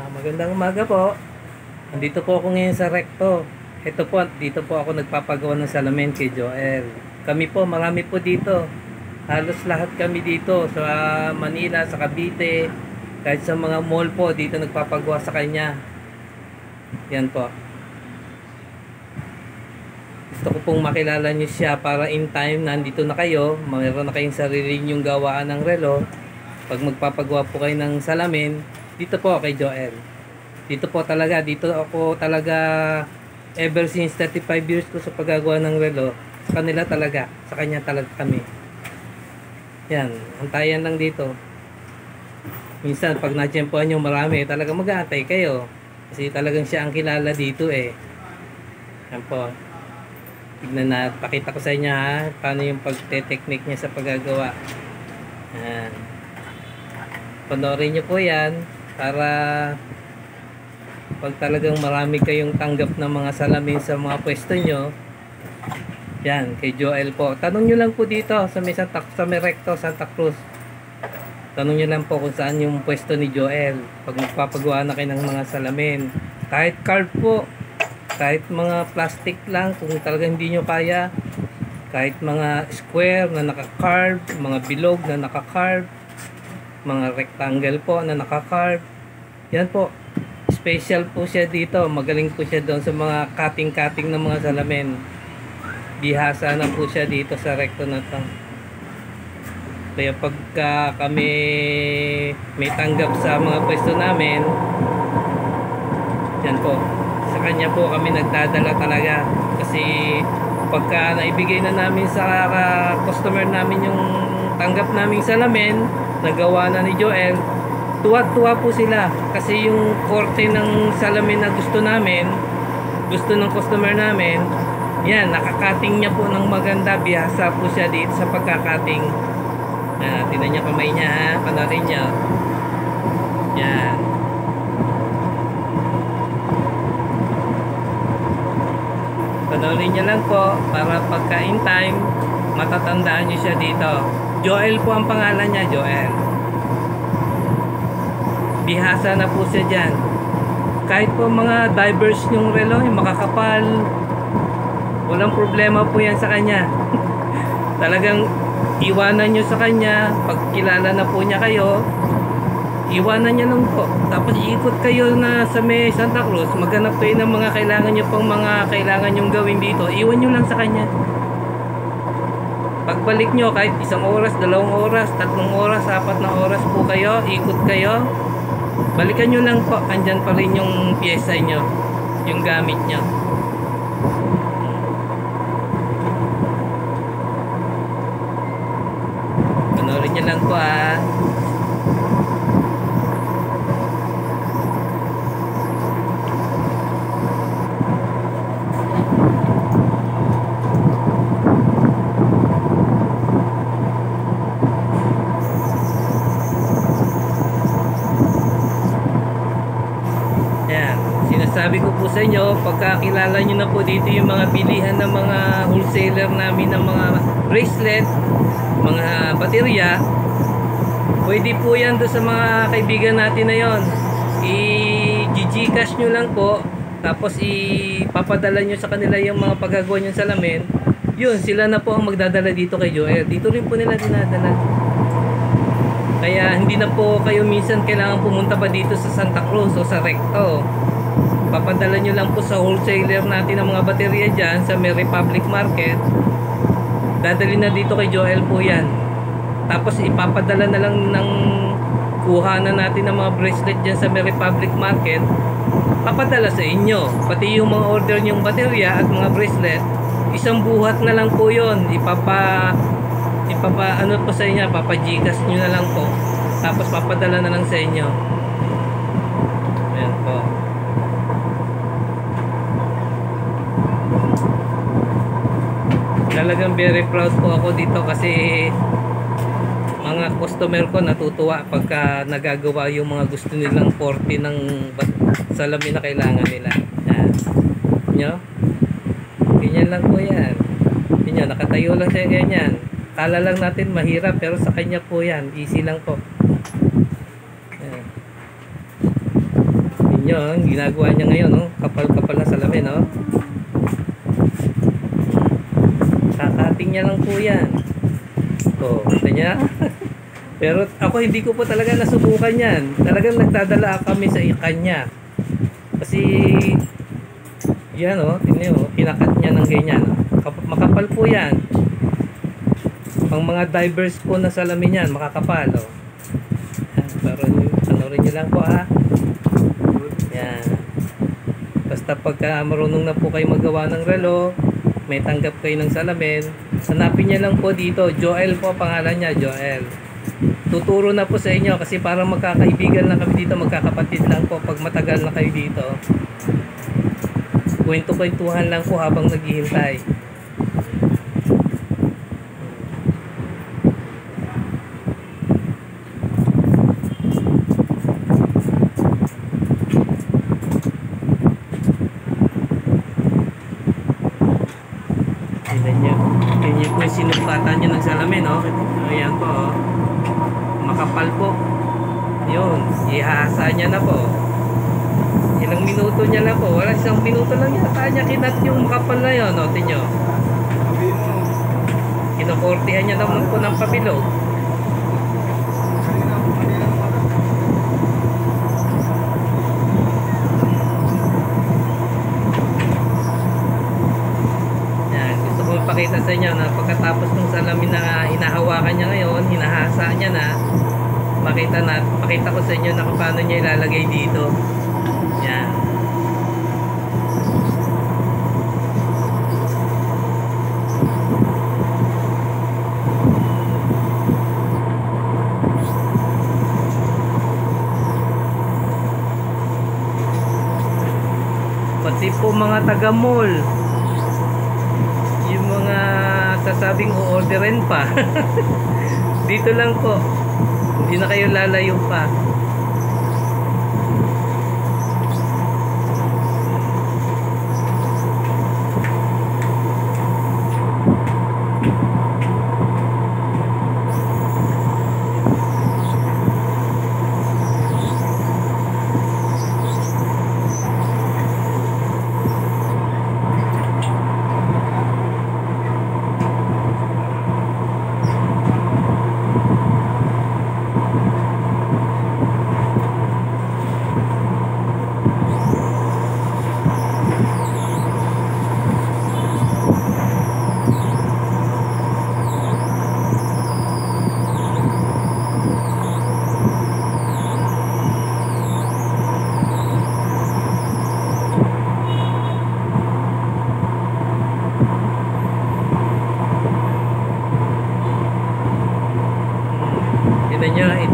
Magandang umaga po. Andito po ako ngayon sa Recto. Ito po, dito po ako nagpapagawa ng salamin kay Joel. Kami po, marami po dito. Halos lahat kami dito sa Manila, sa Cavite, kahit sa mga mall po, dito nagpapagawa sa kanya. Yan po. Gusto ko pong makilala niyo siya para in time nandito na kayo, mayroon na kayong sarili niyong gawaan ng relo. Pag magpapagawa po kayo ng salamin, dito po kay Joel. Dito ako talaga ever since 35 years ko sa paggagawa ng relo. Sa kanila talaga, sa kanya talaga kami. Yan, antayan lang dito. Minsan pag natsyempohan nyo marami, talaga mag-aantay kayo. Kasi talagang siya ang kilala dito eh. Yan po. Tignan na, pakita ko sa inyo ha, paano yung pagte-technique niya sa paggagawa. Yan. Panoorin nyo po yan para pag talagang marami kayong tanggap ng mga salamin sa mga pwesto nyo. Yan, kay Joel po. Tanong nyo lang po dito sa may Recto, Santa Cruz. Tanong nyo lang po kung saan yung pwesto ni Joel pag magpapagawa na kayo ng mga salamin. Kahit carve po, kahit mga plastic lang kung talagang hindi nyo kaya, kahit mga square na naka-carve, mga bilog na naka-carve, mga rectangle po na naka-carve. Yan po, special po siya dito. Magaling po siya doon sa mga cutting ng mga salamin. Bihasa na po siya dito sa Recto na to. Kaya pagka kami may tanggap sa mga pwesto namin, yan po, sa kanya po kami nagdadala talaga. Kasi pagka naibigay na namin sa customer namin yung tanggap naming salamin, nagawa na ni Joel, tuwa-tuwa po sila kasi yung korte ng salamin na gusto namin, gusto ng customer namin, yan, nakakating niya po ng maganda. Bihasa po siya dito sa pagkakating. Tinan niya kamay niya ha, panarin niya. Yan. Panorin niya lang po para pagka in time matatandaan niyo siya dito. Joel po ang pangalan niya, Joel. Bihasa na po siya dyan. Kahit po mga divers yung relo, yung makakapal, walang problema po yan sa kanya. Talagang iwanan nyo sa kanya. Pag kilala na po niya kayo, iwanan niya lang po. Tapos iikot kayo na sa may Santa Cruz, maghanap kayo ng mga kailangan nyo pang mga kailangan nyong gawin dito. Iwan nyo lang sa kanya. Pagbalik nyo, kahit 1 oras, 2 oras, 3 oras, 4 na oras po kayo, ikot kayo, balikan nyo lang po. Andyan pa rin yung pyesa nyo, yung gamit nyo. Panorin nyo lang po ah. Sabi ko po sa inyo, pagkakilala nyo na po dito yung mga bilihan ng mga wholesaler namin ng mga bracelet, mga baterya, pwede po yan doon sa mga kaibigan natin na yon. I-gcash nyo lang po, tapos ipapadala nyo sa kanila yung mga paggagawa nyo salamin. Yun, sila na po ang magdadala dito kay Joel. Dito rin po nila dinadala. Kaya hindi na po kayo minsan kailangan pumunta pa dito sa Santa Cruz o sa Recto. Papadala nyo lang po sa wholesaler natin ng mga baterya dyan sa may Republic Market. Dadali na dito kay Joel po yan. Tapos ipapadala na lang ng kuha na natin ng mga bracelet dyan sa may Republic Market. Papadala sa inyo. Pati yung mga order nyong baterya at mga bracelet, isang buhat na lang po yun. Ano po sa inyo, papagigas nyo na lang po. Tapos papadala na lang sa inyo. Ayan po. Talagang very proud po ako dito kasi mga customer ko natutuwa pagka nagagawa yung mga gusto nilang korte ng salamin na kailangan nila. Yan. Nyo? Ganyan lang po yan. Nyo, nakatayo lang siya ganyan. Kala lang natin mahirap pero sa kanya po yan. Easy lang po. Yan. nyo, ang ginagawa niya ngayon, no? Kapal-kapal na salamin, no? Kakating niya lang po yan. O, kita niya? Pero ako hindi ko po talaga nasubukan yan. Talagang nagdadala kami sa kanya. Kasi, yan o, tingnan nyo, kinakat niya ng ganyan. Makapal po yan. Pang mga divers po na salamin yan, makakapal, o. Pero, panorin nyo lang po, ha. Yan. Basta pagka marunong na po kayo magawa ng relo, may tanggap kayo ng salamin, hanapin niya lang po dito. Joel po pangalan niya, Joel. Tuturo na po sa inyo kasi parang magkakaibigan lang kami dito, magkakapatid lang po pag matagal na kayo dito. Kwento-kwentuhan lang po habang naghihintay. Tingnan nyo po yung sinukatan nyo ng salamin, oh. Ayan po, oh. Makapal po. Yun, ihasa niya na po. Ilang minuto niya lang po. Wala, isang minuto lang yata niya kinat yung makapal na yun, oh. Tingnan nyo. Kinukortihan niya naman po ng pabilog. Pakita sa inyo na pagkatapos ng salamin na hinahawakan niya ngayon, hinahasa niya na, pakita ko sa inyo na kung paano niya ilalagay dito. Yan. Pati po mga taga-mall, sasabing o-orderin pa. Dito lang po, hindi na kayo lalayo pa.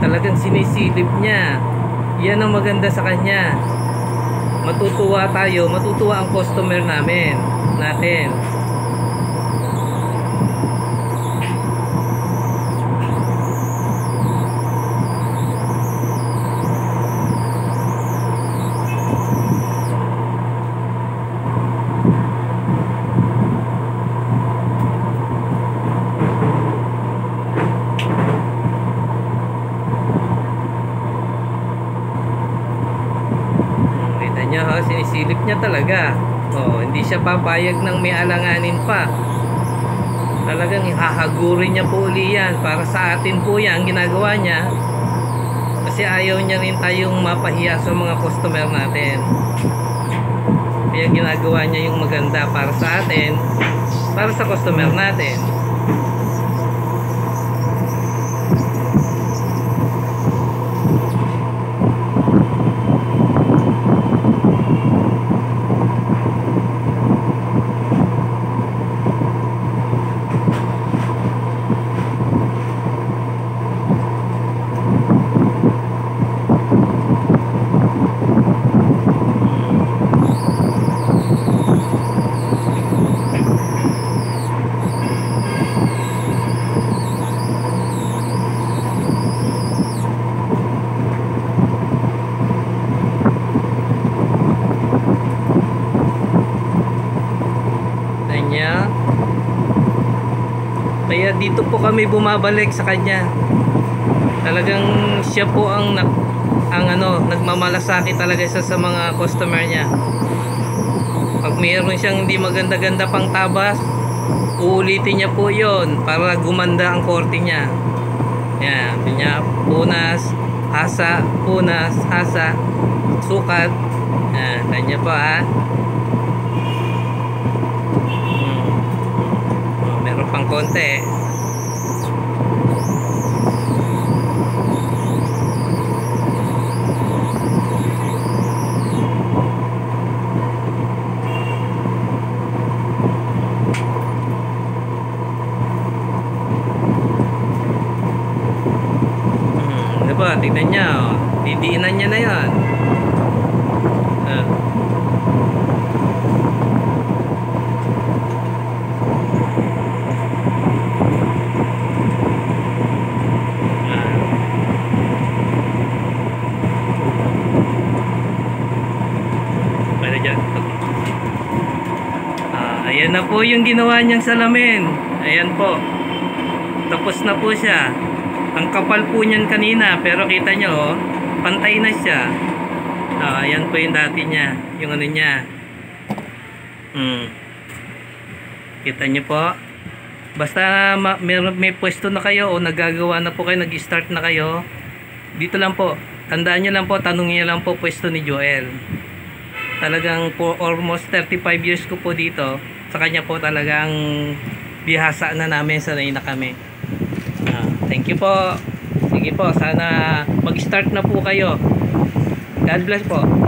Talagang sinisilip niya. Yan ang maganda sa kanya. Matutuwa tayo, matutuwa ang customer natin. Sinisilip niya talaga. Hindi siya papayag ng may alanganin pa. Talagang ihahagurin niya po uli yan. Para sa atin po yan ginagawa niya. Kasi ayaw niya rin tayong mapahiya sa mga customer natin. Kaya ginagawa niya yung maganda para sa atin, para sa customer natin. Kaya dito po kami bumabalik sa kanya. Talagang siya po ang ang nagmamalasakit talaga siya sa mga customer niya. Pag mayroon siyang hindi maganda-ganda pang tabas, uulitin niya po yon para gumanda ang korte niya. Yan, kanya punas, hasa, punas, hasa, sukat. Yan, kanya po ha. Meron pang konti. Diba, tignan niya, oh. Didiinan niya na yan. Pwede dyan. Ayan na po yung ginawa niyang salamin. Ayan po. Tapos na po siya. Ang kapal po niyan kanina, pero kita nyo, oh, pantay na siya. Ayan po yung dati niya, yung niya. Kita nyo po. Basta may pwesto na kayo o nagagawa na po kayo, nag-start na kayo, dito lang po. Tandaan nyo lang po, tanungin nyo lang po pwesto ni Joel. Talagang po almost 35 years ko po dito. Sa kanya po talagang bihasa na namin, sanay na kami. Thank you po. Sige po, sana mag-start na po kayo. God bless po.